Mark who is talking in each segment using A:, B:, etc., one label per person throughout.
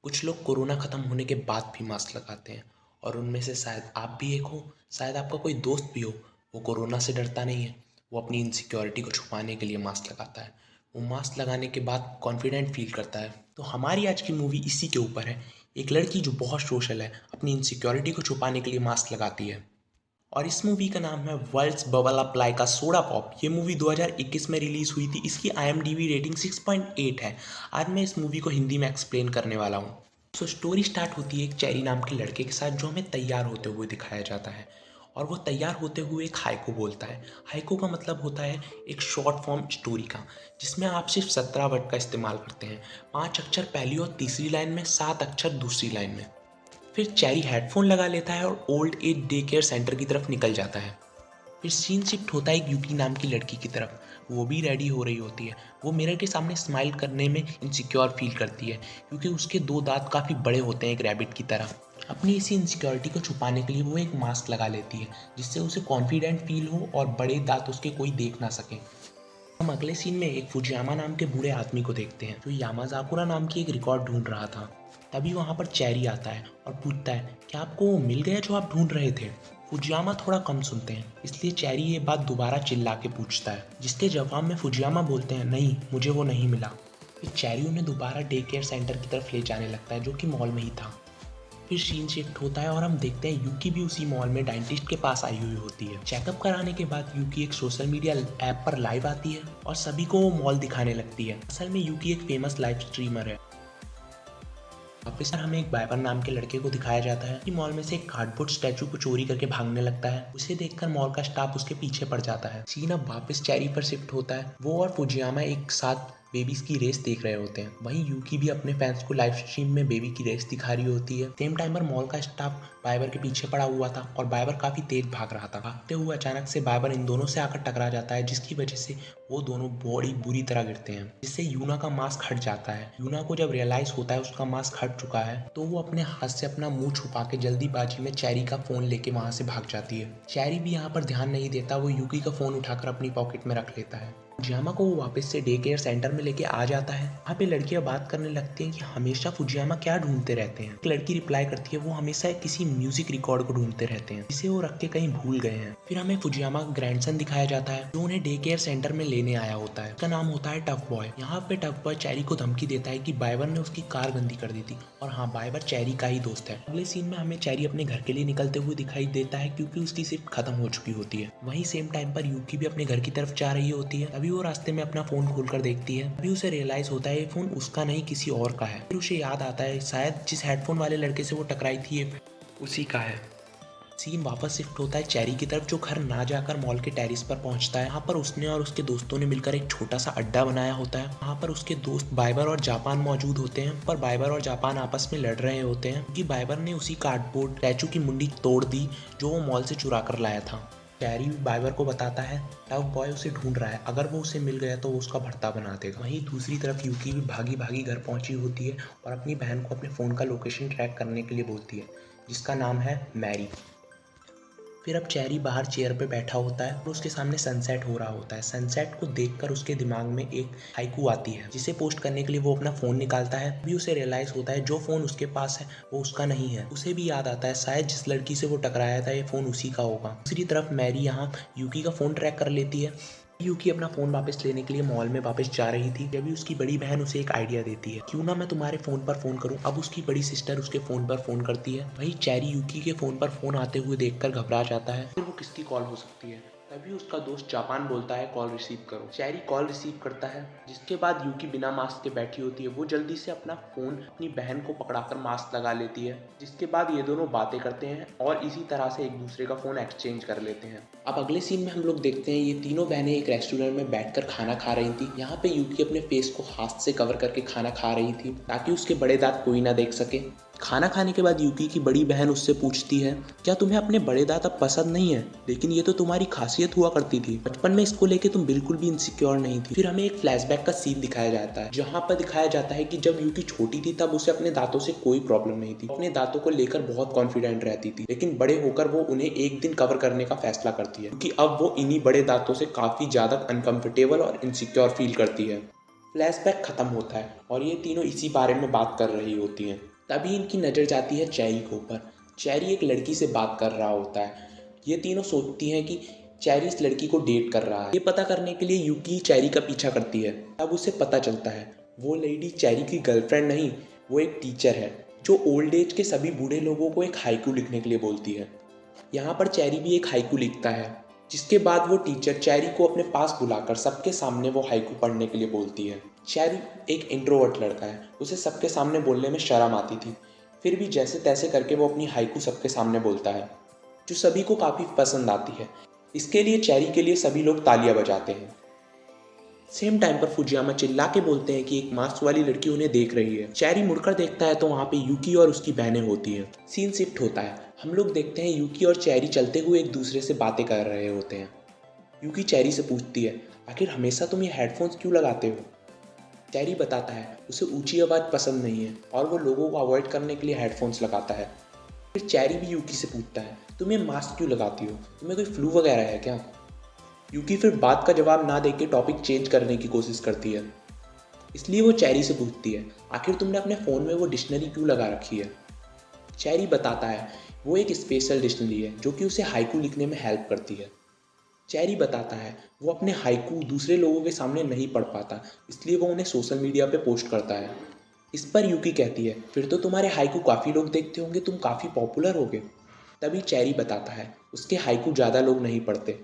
A: कुछ लोग कोरोना ख़त्म होने के बाद भी मास्क लगाते हैं और उनमें से शायद आप भी एक हो। शायद आपका कोई दोस्त भी हो। वो कोरोना से डरता नहीं है। वो अपनी इनसिक्योरिटी को छुपाने के लिए मास्क लगाता है। वो मास्क लगाने के बाद कॉन्फिडेंट फील करता है। तो हमारी आज की मूवी इसी के ऊपर है। एक लड़की जो बहुत सोशल है, अपनी इनसिक्योरिटी को छुपाने के लिए मास्क लगाती है। और इस मूवी का नाम है worlds bubble up like a soda pop. ये मूवी 2021 में रिलीज़ हुई थी। इसकी IMDb रेटिंग 6.8 है। आज मैं इस मूवी को हिंदी में एक्सप्लेन करने वाला हूँ। सो स्टोरी स्टार्ट होती है एक चेरी नाम के लड़के के साथ, जो हमें तैयार होते हुए दिखाया जाता है। और वो तैयार होते हुए एक हाइकू बोलता है। हाइकू का मतलब होता है एक शॉर्ट फॉर्म स्टोरी का, जिसमें आप सिर्फ 17 वर्ड का इस्तेमाल करते हैं। 5 अक्षर पहली और तीसरी लाइन में, 7 अक्षर दूसरी लाइन में। फिर चेरी हेडफोन लगा लेता है और old age day care centre की तरफ निकल जाता है। फिर सीन शिफ्ट होता है एक यूकी नाम की लड़की की तरफ। वो भी रेडी हो रही होती है। वो मिरर के सामने स्माइल करने में इनसिक्योर फील करती है, क्योंकि उसके 2 दांत काफ़ी बड़े होते हैं एक रैबिट की तरह। अपनी इसी इनसिक्योरिटी को छुपाने के लिए वो एक मास्क लगा लेती है, जिससे उसे कॉन्फिडेंट फील हो और बड़े दांत उसके कोई देख ना सके। हम अगले सीन में एक फुजियामा नाम के बूढ़े आदमी को देखते हैं, जो यामाजाकुरा नाम की एक रिकॉर्ड ढूंढ रहा था। तभी वहाँ पर चेरी आता है और पूछता है, क्या आपको वो मिल गया जो आप ढूंढ रहे थे? फुजियामा थोड़ा कम सुनते हैं, इसलिए चेरी ये बात दोबारा चिल्ला के पूछता है, जिसके जवाब में फुजियामा बोलते हैं, नहीं, मुझे वो नहीं मिला। फिर चेरी उन्हें दोबारा डे केयर सेंटर की तरफ ले जाने लगता है, जो कि मॉल में ही था। फिर सीन शिफ्ट होता है और हम देखते हैं यूकी भी उसी मॉल में डेंटिस्ट के पास आई हुई होती है। चेकअप कराने के बाद यूकी एक सोशल मीडिया ऐप पर लाइव आती है और सभी को वो मॉल दिखाने लगती है। असल में यूकी एक फेमस लाइव स्ट्रीमर है। वापस हमें एक बाइबर नाम के लड़के को दिखाया जाता है कि मॉल में से एक कार्डबोर्ड स्टैचू को चोरी करके भागने लगता है। उसे देखकर मॉल का स्टाफ उसके पीछे पड़ जाता है। सीन अब वापस चेरी पर शिफ्ट होता है। वो और फुजियामा एक साथ बेबीज की रेस देख रहे होते हैं। वहीं यूकी भी अपने फैंस को लाइव स्ट्रीम में बेबी की रेस दिखा रही होती है। सेम टाइम पर मॉल का स्टाफ बाइबर के पीछे पड़ा हुआ था और बाइबर काफी तेज भाग रहा था। भागते हुए अचानक से बाइबर इन दोनों से आकर टकरा जाता है, जिसकी वजह से वो दोनों बड़ी बुरी तरह गिरते हैं, जिससे यूना का मास्क हट जाता है। यूना को जब रियलाइज होता है उसका मास्क हट चुका है, तो वो अपने हाथ से अपना मुंह छुपा के जल्दीबाजी में चेरी का फोन लेके वहां से भाग जाती है। चेरी भी यहाँ पर ध्यान नहीं देता। वो यूकी का फोन उठाकर अपनी पॉकेट में रख लेता है। फुजियामा को वो वापस से डे केयर सेंटर में लेके आ जाता है। वहाँ पे लड़कियां बात करने लगती हैं कि हमेशा फुजियामा क्या ढूंढते रहते हैं। एक लड़की रिप्लाई करती है, वो हमेशा किसी म्यूजिक रिकॉर्ड को ढूंढते रहते हैं, जिसे वो रख के कहीं भूल गए हैं। फिर हमें फुजियामा का ग्रैंडसन दिखाया जाता है, जो उन्हें डे केयर सेंटर में लेने आया होता है। उसका नाम होता है टफ बॉय। यहाँ पे टफ बॉय चेरी को धमकी देता है कि बाइबर ने उसकी कार गंदी कर दी थी, और हाँ, बाइबर चेरी का ही दोस्त है। अगले सीन में हमें चेरी अपने घर के लिए निकलते हुए दिखाई देता है, क्योंकि उसकी शिफ्ट खत्म हो चुकी होती है। वहीं सेम टाइम पर यूकी भी अपने घर की तरफ जा रही होती है। तभी वो रास्ते में अपना फोन खोलकर देखती है। तभी उसे रियलाइज होता है ये फोन उसका नहीं, किसी और का है। फिर उसे याद आता है, शायद जिस हेडफोन वाले लड़के से वो टकराई थी ये उसी का है। सीन वापस शिफ्ट होता है चेरी की तरफ, जो घर ना जाकर मॉल के टेरिस पर पहुंचता है। यहाँ पर उसने और उसके दोस्तों ने मिलकर एक छोटा सा अड्डा बनाया होता है। वहाँ पर उसके दोस्त बाइबर और जापान मौजूद होते हैं, पर बाइबर और जापान आपस में लड़ रहे होते हैं क्योंकि बाइबर ने उसी कार्डबोर्ड स्टैचू की मुंडी तोड़ दी जो वो मॉल से चुरा कर लाया था। चेरी बाइबर को बताता है टफ बॉय उसे ढूंढ रहा है, अगर वो उसे मिल गया तो वो उसका भर्ता बना देगा। वहीं दूसरी तरफ यूकी भी भागी भागी घर पहुंची होती है और अपनी बहन को अपने फ़ोन का लोकेशन ट्रैक करने के लिए बोलती है, जिसका नाम है मैरी। फिर अब चेरी बाहर चेयर पे बैठा होता है और उसके सामने सनसेट हो रहा होता है। सनसेट को देखकर उसके दिमाग में एक हाइकू आती है, जिसे पोस्ट करने के लिए वो अपना फ़ोन निकालता है। अभी उसे रियलाइज़ होता है जो फ़ोन उसके पास है वो उसका नहीं है। उसे भी याद आता है शायद जिस लड़की से वो टकराया था ये फ़ोन उसी का होगा। दूसरी तरफ मैरी यहाँ यूकी का फ़ोन ट्रैक कर लेती है। यूकी अपना फ़ोन वापस लेने के लिए मॉल में वापस जा रही थी, जब भी उसकी बड़ी बहन उसे एक आइडिया देती है, क्यों ना मैं तुम्हारे फ़ोन पर फ़ोन करूं। अब उसकी बड़ी सिस्टर उसके फ़ोन पर फ़ोन करती है। वही चेरी यूकी के फ़ोन पर फ़ोन आते हुए देखकर घबरा जाता है, फिर वो किसकी कॉल हो सकती है। तभी उसका दोस्त जापान बोलता है कॉल रिसीव करो। चेरी कॉल रिसीव करता है, जिसके बाद यूकी बिना मास्क के बैठी होती है। वो जल्दी से अपना फ़ोन अपनी बहन को पकड़ाकर मास्क लगा लेती है, जिसके बाद ये दोनों बातें करते हैं और इसी तरह से एक दूसरे का फ़ोन एक्सचेंज कर लेते हैं। अब अगले सीन में हम लोग देखते हैं ये तीनों बहनें एक रेस्टोरेंट में बैठकर खाना खा रही थी। यहाँ पे यूकी अपने फेस को हाथ से कवर करके खाना खा रही थी, ताकि उसके बड़े दांत कोई ना देख सके। खाना खाने के बाद यूकी की बड़ी बहन उससे पूछती है, क्या तुम्हें अपने बड़े दांत अब पसंद नहीं है? लेकिन ये तो तुम्हारी खासियत हुआ करती थी, बचपन में इसको लेके तुम बिल्कुल भी इनसिक्योर नहीं थी। फिर हमें एक फ्लैशबैक का सीन दिखाया जाता है, जहाँ पर दिखाया जाता है कि जब यूकी छोटी थी तब उसे अपने दांतों से कोई प्रॉब्लम नहीं थी। अपने दांतों को लेकर बहुत कॉन्फिडेंट रहती थी, लेकिन बड़े होकर वो उन्हें एक दिन कवर करने का फैसला करती है, क्योंकि अब वो इन्हीं बड़े दांतों से काफी ज्यादा अनकंफर्टेबल और इनसिक्योर फील करती है। फ्लैशबैक खत्म होता है और ये तीनों इसी बारे में बात कर रही होती हैं। तभी इनकी नज़र जाती है चेरी के ऊपर। चेरी एक लड़की से बात कर रहा होता है। ये तीनों सोचती हैं कि चेरी इस लड़की को डेट कर रहा है। ये पता करने के लिए यूकी चेरी का पीछा करती है। तब उसे पता चलता है वो लेडी चेरी की गर्लफ्रेंड नहीं, वो एक टीचर है जो ओल्ड एज के सभी बूढ़े लोगों को एक हाइकू लिखने के लिए बोलती है। यहाँ पर चेरी भी एक हाइकू लिखता है, जिसके बाद वो टीचर चेरी को अपने पास बुलाकर सबके सामने वो हाइकू पढ़ने के लिए बोलती है। चेरी एक इंट्रोवर्ट लड़का है, उसे सबके सामने बोलने में शर्म आती थी। फिर भी जैसे तैसे करके वो अपनी हाइकू सबके सामने बोलता है, जो सभी को काफ़ी पसंद आती है। इसके लिए चेरी के लिए सभी लोग तालियां बजाते हैं। सेम टाइम पर फुजियामा चिल्ला के बोलते हैं कि एक मास्क वाली लड़की उन्हें देख रही है। चेरी मुड़कर देखता है तो वहाँ पे यूकी और उसकी बहनें होती हैं। सीन शिफ्ट होता है। हम लोग देखते हैं यूकी और चेरी चलते हुए एक दूसरे से बातें कर रहे होते हैं। यूकी चेरी से पूछती है, आखिर हमेशा तुम ये हेडफोन्स क्यों लगाते हो? चेरी बताता है उसे ऊंची आवाज़ पसंद नहीं है और वो लोगों को अवॉइड करने के लिए हेडफोन्स लगाता है। फिर चेरी भी यूकी से पूछता है, तुम ये मास्क क्यों लगाती हो? तुम्हें कोई फ्लू वगैरह है क्या? यूकी फिर बात का जवाब ना देके टॉपिक चेंज करने की कोशिश करती है। इसलिए वो चेरी से पूछती है, आखिर तुमने अपने फ़ोन में वो डिक्शनरी क्यों लगा रखी है? चेरी बताता है वो एक स्पेशल डिक्शनरी है जो कि उसे हाइकू लिखने में हेल्प करती है। चेरी बताता है वो अपने हाइकू दूसरे लोगों के सामने नहीं पढ़ पाता, इसलिए वो उन्हें सोशल मीडिया पे पोस्ट करता है। इस पर यूकी कहती है, फिर तो तुम्हारे हाइकू काफ़ी लोग देखते होंगे, तुम काफ़ी पॉपुलर होगे। तभी चेरी बताता है उसके हाइकू ज़्यादा लोग नहीं पढ़ते।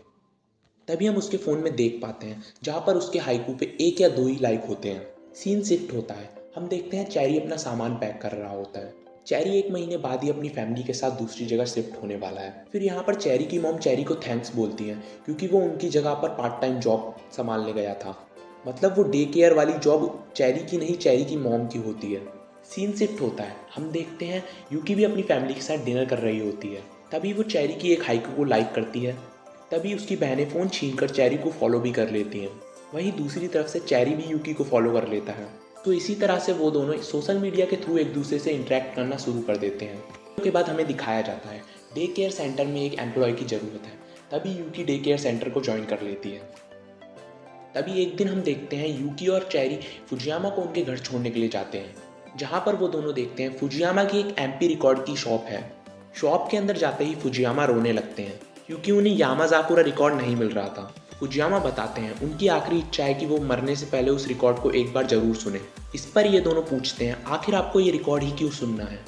A: तभी हम उसके फ़ोन में देख पाते हैं जहाँ पर उसके हाइकू पे 1 या 2 ही लाइक होते हैं। सीन शिफ्ट होता है। हम देखते हैं चेरी अपना सामान पैक कर रहा होता है। चेरी 1 महीने बाद ही अपनी फैमिली के साथ दूसरी जगह शिफ्ट होने वाला है। फिर यहाँ पर चेरी की मॉम चेरी को थैंक्स बोलती हैं क्योंकि वो उनकी जगह पर पार्ट टाइम जॉब संभालने गया था। मतलब वो डे केयर वाली जॉब चेरी की नहीं, चेरी की मॉम की होती है। सीन शिफ्ट होता है। हम देखते हैं यूकी भी अपनी फैमिली के साथ डिनर कर रही होती है। तभी वो चेरी की एक हाइकू को लाइक करती है। तभी उसकी बहनें फ़ोन छीनकर चेरी को फॉलो भी कर लेती हैं। वहीं दूसरी तरफ से चेरी भी यूकी को फॉलो कर लेता है। तो इसी तरह से वो दोनों सोशल मीडिया के थ्रू एक दूसरे से इंटरेक्ट करना शुरू कर देते हैं। उसके बाद हमें दिखाया जाता है डे केयर सेंटर में एक एम्प्लॉय की ज़रूरत है। तभी यूकी डे केयर सेंटर को ज्वाइन कर लेती है। तभी एक दिन हम देखते हैं यूकी और चेरी फुजियामा को उनके घर छोड़ने के लिए जाते हैं, जहाँ पर वो दोनों देखते हैं फुजियामा की एक एमपी रिकॉर्ड की शॉप है। शॉप के अंदर जाते ही फुजियामा रोने लगते हैं क्योंकि उन्हें यामाज़ाकुरा रिकॉर्ड नहीं मिल रहा था। फुजियामा बताते हैं उनकी आखिरी इच्छा है कि वो मरने से पहले उस रिकॉर्ड को एक बार ज़रूर सुने। इस पर ये दोनों पूछते हैं आखिर आपको ये रिकॉर्ड ही क्यों सुनना है?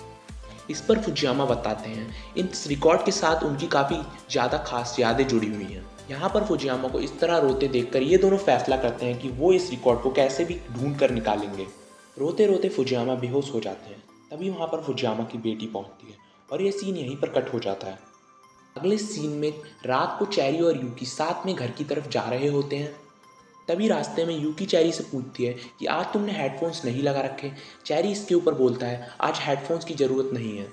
A: इस पर फुजियामा बताते हैं इस रिकॉर्ड के साथ उनकी काफ़ी ज़्यादा खास यादें जुड़ी हुई हैं। यहाँ पर फुजियामा को इस तरह रोते देखकर ये दोनों फैसला करते हैं कि वो इस रिकॉर्ड को कैसे भी ढूंढ कर निकालेंगे। रोते रोते फुजियामा बेहोश हो जाते हैं। तभी वहाँ पर फुजियामा की बेटी पहुँचती है और ये सीन यहीं पर कट हो जाता है। अगले सीन में रात को चेरी और यूकी साथ में घर की तरफ जा रहे होते हैं। तभी रास्ते में यूकी चेरी से पूछती है कि आज तुमने हेडफोन्स नहीं लगा रखे? चेरी इसके ऊपर बोलता है आज हेडफोन्स की ज़रूरत नहीं है।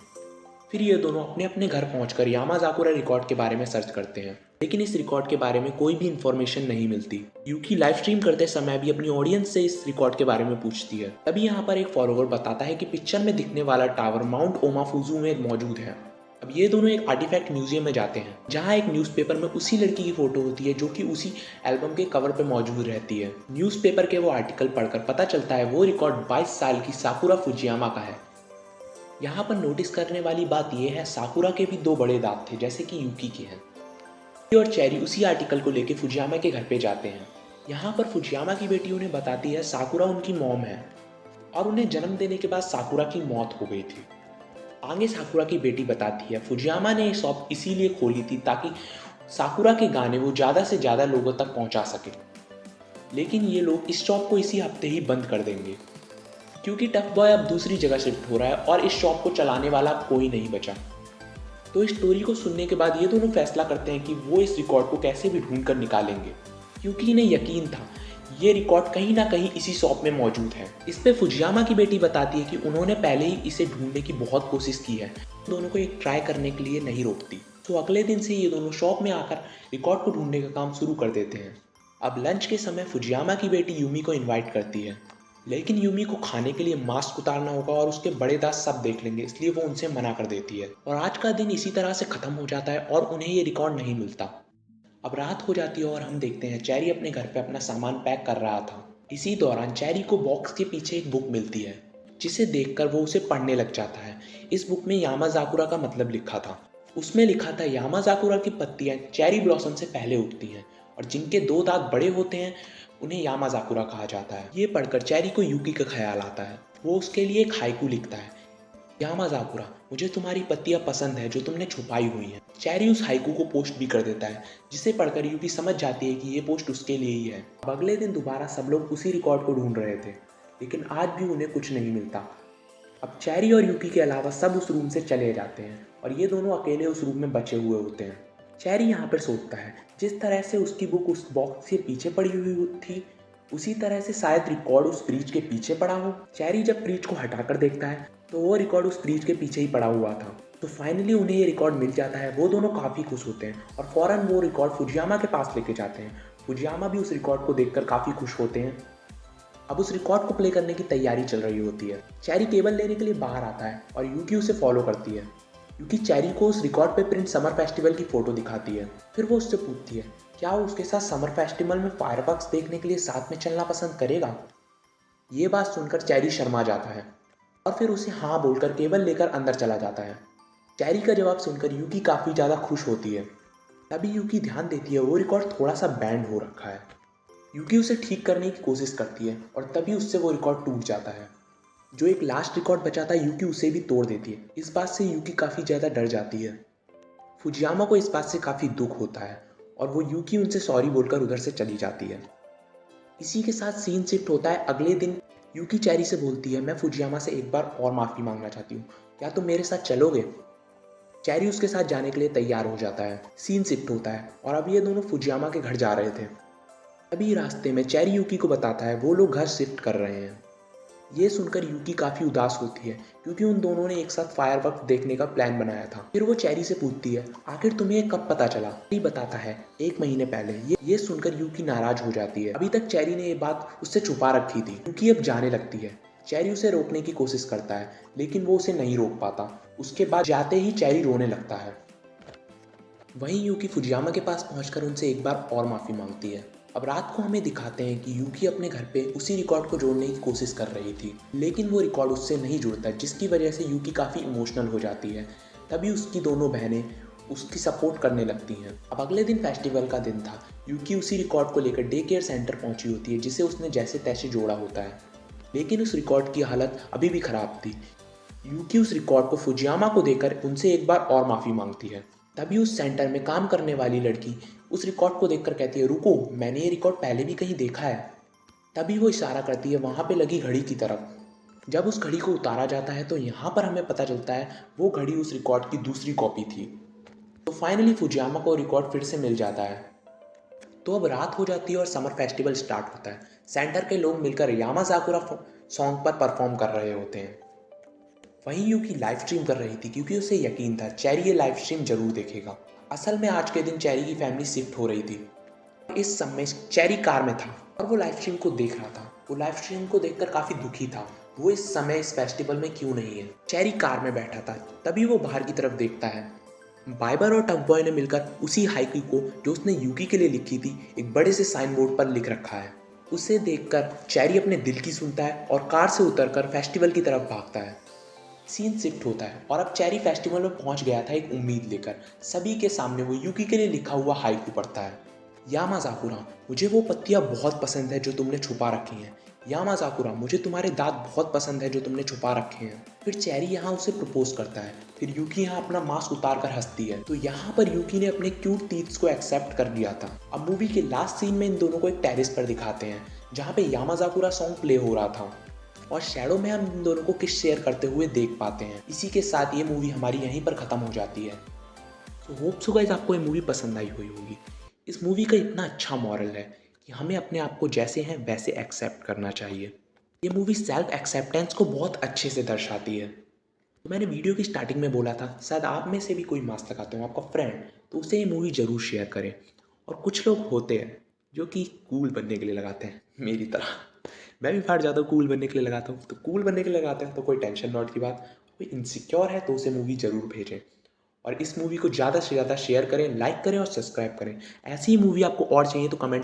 A: फिर ये दोनों अपने अपने घर पहुंचकर यामाज़ाकुरा रिकॉर्ड के बारे में सर्च करते हैं, लेकिन इस रिकॉर्ड के बारे में कोई भी इन्फॉर्मेशन नहीं मिलती। यूकी लाइव स्ट्रीम करते समय भी अपनी ऑडियंस से इस रिकॉर्ड के बारे में पूछती है। तभी यहाँ पर एक फॉलोवर बताता है कि पिक्चर में दिखने वाला टावर माउंट ओमाफुजू में मौजूद है। अब ये दोनों एक आर्टिफैक्ट म्यूजियम में जाते हैं, जहाँ एक न्यूज़पेपर में उसी लड़की की फोटो होती है जो कि उसी एल्बम के कवर पर मौजूद रहती है। न्यूज़पेपर के वो आर्टिकल पढ़कर पता चलता है वो रिकॉर्ड 22 साल की साकुरा फुजियामा का है। यहाँ पर नोटिस करने वाली बात यह है साकुरा के भी 2 बड़े दांत थे जैसे कि यूकी के हैं। यूकी और चेरी उसी आर्टिकल को लेकर फुजियामा के घर पे जाते हैं। यहाँ पर फुजियामा की बेटी उन्हें बताती है साकुरा उनकी मॉम है और उन्हें जन्म देने के बाद साकुरा की मौत हो गई थी। आगे साकुरा की बेटी बताती है फुजियामा ने ये शॉप इसीलिए खोली थी ताकि साकुरा के गाने वो ज़्यादा से ज़्यादा लोगों तक पहुँचा सके, लेकिन ये लोग इस शॉप को इसी हफ्ते ही बंद कर देंगे क्योंकि टफ बॉय अब दूसरी जगह शिफ्ट हो रहा है और इस शॉप को चलाने वाला कोई नहीं बचा। तो इस स्टोरी को सुनने के बाद ये दोनों फैसला करते हैं कि वो इस रिकॉर्ड को कैसे भी ढूंढ कर निकालेंगे, क्योंकि इन्हें यकीन था ये रिकॉर्ड कहीं ना कहीं इसी शॉप में मौजूद है। इस पे फुजियामा की बेटी बताती है कि उन्होंने पहले ही इसे ढूंढने की बहुत कोशिश की है, दोनों को एक ट्राई करने के लिए नहीं रोकती। तो अगले दिन से ये दोनों शॉप में आकर रिकॉर्ड को ढूंढने का काम शुरू कर देते हैं। अब लंच के समय फुजियामा की बेटी यूमी को इन्वाइट करती है, लेकिन यूमी को खाने के लिए मास्क उतारना होगा और उसके बड़े दांत सब देख लेंगे, इसलिए वो उनसे मना कर देती है। और आज का दिन इसी तरह से ख़त्म हो जाता है और उन्हें ये रिकॉर्ड नहीं मिलता। अब रात हो जाती है और हम देखते हैं चेरी अपने घर पे अपना सामान पैक कर रहा था। इसी दौरान चेरी को बॉक्स के पीछे एक बुक मिलती है। जिसे देखकर वो उसे पढ़ने लग जाता है। इस बुक में यामाज़ाकुरा का मतलब लिखा था। उसमें लिखा था यामाज़ाकुरा की पत्तियाँ चेरी ब्लॉसम से पहले उगती हैं और जिनके 2 दांत बड़े होते हैं उन्हें यामाज़ाकुरा कहा जाता है। ये पढ़कर चेरी को यूकी का ख्याल आता है। वो उसके लिए एक हाइकू लिखता है, यामाज़ाकुरा, मुझे तुम्हारी पत्तियां पसंद है जो तुमने छुपाई हुई हैं। चेरी उस हाइकू को पोस्ट भी कर देता है, जिसे पढ़कर यूकी समझ जाती है कि ये पोस्ट उसके लिए ही है। अब अगले दिन दोबारा सब लोग उसी रिकॉर्ड को ढूंढ रहे थे, लेकिन आज भी उन्हें कुछ नहीं मिलता। अब चेरी और यूकी के अलावा सब उस रूम से चले जाते हैं और ये दोनों अकेले उस रूम में बचे हुए होते हैं। चेरी यहाँ पर सोचता है, जिस तरह से उसकी बुक उस बॉक्स के पीछे पड़ी हुई थी, उसी तरह से शायद रिकॉर्ड उस फ्रिज के पीछे पड़ा हो। चेरी जब फ्रिज को हटाकर देखता है तो वो रिकॉर्ड उस फ्रिज के पीछे ही पड़ा हुआ था। तो फाइनली उन्हें ये रिकॉर्ड मिल जाता है। वो दोनों काफ़ी खुश होते हैं और फ़ौरन वो रिकॉर्ड फुजियामा के पास लेके जाते हैं। फुजियामा भी उस रिकॉर्ड को देखकर काफ़ी खुश होते हैं। अब उस रिकॉर्ड को प्ले करने की तैयारी चल रही होती है। चेरी केबल लेने के लिए बाहर आता है और यूकी उसे फॉलो करती है। यूकी चेरी को उस रिकॉर्ड पे प्रिंट समर फेस्टिवल की फ़ोटो दिखाती है। फिर वो उससे पूछती है, क्या वो उसके साथ समर फेस्टिवल में फायरवर्क्स देखने के लिए साथ में चलना पसंद करेगा। ये बात सुनकर चेरी शर्मा जाता है और फिर उसे हाँ बोलकर केबल लेकर अंदर चला जाता है। चेरी का जवाब सुनकर यूकी काफ़ी ज़्यादा खुश होती है। तभी यूकी ध्यान देती है वो रिकॉर्ड थोड़ा सा बैंड हो रखा है। यूकी उसे ठीक करने की कोशिश करती है और तभी उससे वो रिकॉर्ड टूट जाता है। जो एक लास्ट रिकॉर्ड बचा था यूकी उसे भी तोड़ देती है। इस बात से यूकी काफ़ी ज़्यादा डर जाती है। फुजियामा को इस बात से काफ़ी दुख होता है और वो यूकी उनसे सॉरी बोलकर उधर से चली जाती है। इसी के साथ सीन शिफ्ट होता है अगले दिन। यूकी चेरी से बोलती है, मैं फुजियामा से एक बार और माफ़ी मांगना चाहती हूँ, क्या तुम मेरे साथ चलोगे। चेरी उसके साथ जाने के लिए तैयार हो जाता है। सीन शिफ्ट होता है और अब ये दोनों फुजियामा के घर जा रहे थे। अभी रास्ते में चेरी यूकी को बताता है वो लोग घर शिफ्ट कर रहे हैं। ये सुनकर यूकी काफ़ी उदास होती है क्योंकि उन दोनों ने एक साथ फायरवर्क्स देखने का प्लान बनाया था। फिर वो चेरी से पूछती है, आखिर तुम्हें कब पता चला। चेरी बताता है, 1 महीने पहले। ये सुनकर यूकी नाराज हो जाती है। अभी तक चेरी ने ये बात उससे छुपा रखी थी। यूकी अब जाने लगती है। चेरी उसे रोकने की कोशिश करता है लेकिन वो उसे नहीं रोक पाता। उसके बाद जाते ही चेरी रोने लगता है। वहीं यूकी फुजियामा के पास पहुंचकर उनसे एक बार और माफ़ी मांगती है। अब रात को हमें दिखाते हैं कि यूकी अपने घर पे उसी रिकॉर्ड को जोड़ने की कोशिश कर रही थी, लेकिन वो रिकॉर्ड उससे नहीं जुड़ता, जिसकी वजह से यूकी काफ़ी इमोशनल हो जाती है। तभी उसकी दोनों बहनें उसकी सपोर्ट करने लगती हैं। अब अगले दिन फेस्टिवल का दिन था। यूकी उसी रिकॉर्ड को लेकर डे केयर सेंटर पहुंची होती है, जिसे उसने जैसे तैसे जोड़ा होता है, लेकिन उस रिकॉर्ड की हालत अभी भी ख़राब थी। यूकी उस रिकॉर्ड को फुजियामा को देकर उनसे एक बार और माफ़ी मांगती है। तभी उस सेंटर में काम करने वाली लड़की उस रिकॉर्ड को देखकर कहती है, रुको, मैंने ये रिकॉर्ड पहले भी कहीं देखा है। तभी वो इशारा करती है वहाँ पे लगी घड़ी की तरफ। जब उस घड़ी को उतारा जाता है तो यहाँ पर हमें पता चलता है वो घड़ी उस रिकॉर्ड की दूसरी कॉपी थी। तो फाइनली फुजियामा को रिकॉर्ड फिर से मिल जाता है। तो अब रात हो जाती है और समर फेस्टिवल स्टार्ट होता है। सेंटर के लोग मिलकर यामाज़ाकुरा सॉन्ग पर परफॉर्म कर रहे होते हैं। वहीं यूकी लाइव स्ट्रीम कर रही थी क्योंकि उसे यकीन था चेरी ये लाइव स्ट्रीम जरूर देखेगा। असल में आज के दिन चेरी की फैमिली शिफ्ट हो रही थी। इस समय चेरी कार में था और वो लाइव स्ट्रीम को देख रहा था। वो लाइव स्ट्रीम को देखकर काफ़ी दुखी था। वो इस समय इस फेस्टिवल में क्यों नहीं है। चेरी कार में बैठा था। तभी वो बाहर की तरफ देखता है। बाइबर और टग बॉय ने मिलकर उसी हाइकू को जो उसने यूकी के लिए लिखी थी एक बड़े से साइन बोर्ड पर लिख रखा है। उसे देखकर चेरी अपने दिल की सुनता है और कार से उतरकर फेस्टिवल की तरफ भागता है। सीन शिफ्ट होता है और अब चेरी फेस्टिवल में पहुंच गया था एक उम्मीद लेकर। सभी के सामने वो यूकी के लिए लिखा हुआ हाइकू पढ़ता है, यामाज़ाकुरा, मुझे वो पत्तियां बहुत पसंद है जो तुमने छुपा रखी हैं। यामाज़ाकुरा, मुझे तुम्हारे दांत बहुत पसंद है जो तुमने छुपा रखे हैं। फिर चेरी यहाँ उसे प्रपोज करता है। फिर यूकी यहाँ अपना मास्क उतार कर हंसती है। तो यहाँ पर यूकी ने अपने क्यूट टीथ्स को एक्सेप्ट कर लिया था। अब मूवी के लास्ट सीन में इन दोनों को एक टेरेस पर दिखाते हैं जहाँ पे यामाज़ाकुरा सॉन्ग प्ले हो रहा था और शैडो में हम इन दोनों को किस शेयर करते हुए देख पाते हैं। इसी के साथ ये मूवी हमारी यहीं पर ख़त्म हो जाती है। तो होप सो गाइस आपको ये मूवी पसंद आई हुई होगी। इस मूवी का इतना अच्छा मॉरल है कि हमें अपने आप को जैसे हैं वैसे एक्सेप्ट करना चाहिए। ये मूवी सेल्फ एक्सेप्टेंस को बहुत अच्छे से दर्शाती है। तो मैंने वीडियो की स्टार्टिंग में बोला था शायद आप में से भी कोई मास्क लगाते हो, आपका फ्रेंड, तो उसे ये मूवी ज़रूर शेयर करें। और कुछ लोग होते हैं जो कि कूल बनने के लिए लगाते हैं, मेरी तरह। मैं भी फाड़ जाता हूँ कूल बनने के लिए लगाता हूँ। तो कूल बनने के लिए लगाते हैं तो कोई टेंशन नॉट की बात। कोई इनसिक्योर है तो उसे मूवी ज़रूर भेजें और इस मूवी को ज़्यादा से ज़्यादा शेयर करें, लाइक करें और सब्सक्राइब करें। ऐसी ही मूवी आपको और चाहिए तो कमेंट